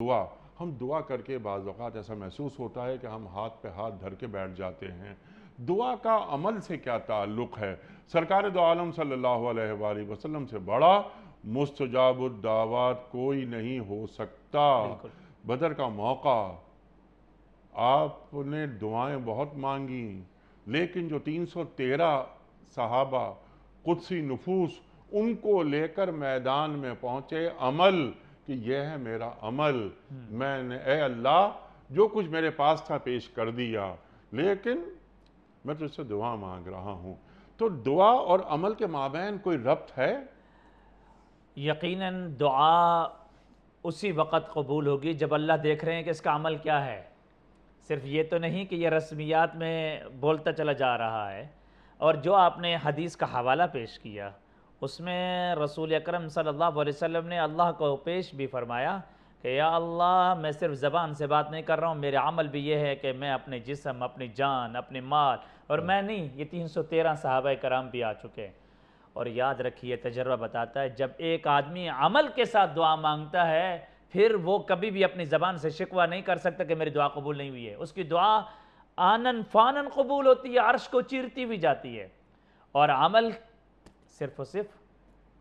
دعا ہم دعا کر کے بعض اوقات ایسا محسوس ہوتا ہے کہ ہم ہاتھ پہ ہاتھ دھر کے بیٹھ جاتے ہیں۔ دعا کا عمل سے کیا تعلق ہے؟ سرکار دو عالم صلی اللہ علیہ وآلہ وسلم سے بڑا مستجاب الدعوات کوئی نہیں ہو سکتا۔ بالکل بدر کا موقع، آپ نے دعائیں بہت مانگی، لیکن جو 313 صحابہ قدسی نفوس ان کو لے کر میدان میں پہنچے، عمل کہ یہ ہے میرا عمل، میں نے اے اللہ جو کچھ میرے پاس تھا پیش کر دیا، لیکن میں تجھ سے دعا مانگ رہا ہوں۔ تو دعا اور عمل کے مابین کوئی ربط ہے؟ یقیناً دعا اسی وقت قبول ہوگی جب اللہ دیکھ رہے ہیں کہ اس کا عمل کیا ہے۔ صرف یہ تو نہیں کہ یہ رسمیات میں بولتا چلا جا رہا ہے۔ اور جو آپ نے حدیث کا حوالہ پیش کیا، اس میں رسول اکرم صلی اللہ علیہ وسلم نے اللہ کو پیش بھی فرمایا کہ یا اللہ، میں صرف زبان سے بات نہیں کر رہا ہوں، میرے عمل بھی یہ ہے کہ میں اپنے جسم، اپنی جان، اپنے مال، اور میں نہیں، یہ 313 صحابہ کرام بھی آ چکے ہیں۔ اور یاد رکھیے، تجربہ بتاتا ہے جب ایک آدمی عمل کے ساتھ دعا مانگتا ہے، پھر وہ کبھی بھی اپنی زبان سے شکوہ نہیں کر سکتا کہ میری دعا قبول نہیں ہوئی ہے۔ اس کی دعا آنن فانن قبول ہوتی ہے، عرش کو چیرتی بھی جاتی ہے۔ اور عمل صرف و صرف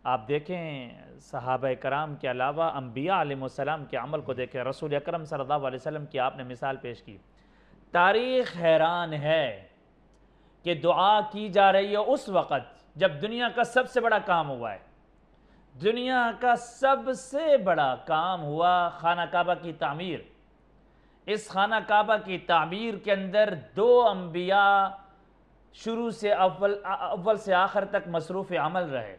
آپ دیکھیں صحابہ کرام کے علاوہ انبیاء علیہ السلام کے عمل کو دیکھیں، رسول اکرم صلی اللہ علیہ وسلم کی آپ نے مثال پیش کی۔ تاریخ حیران ہے کہ دعا کی جا رہی ہے اس وقت جب دنیا کا سب سے بڑا کام ہوا ہے۔ دنیا کا سب سے بڑا کام ہوا خانہ کعبہ کی تعمیر۔ اس خانہ کعبہ کی تعمیر کے اندر 2 انبیاء شروع سے اول سے آخر تک مصروف عمل رہے۔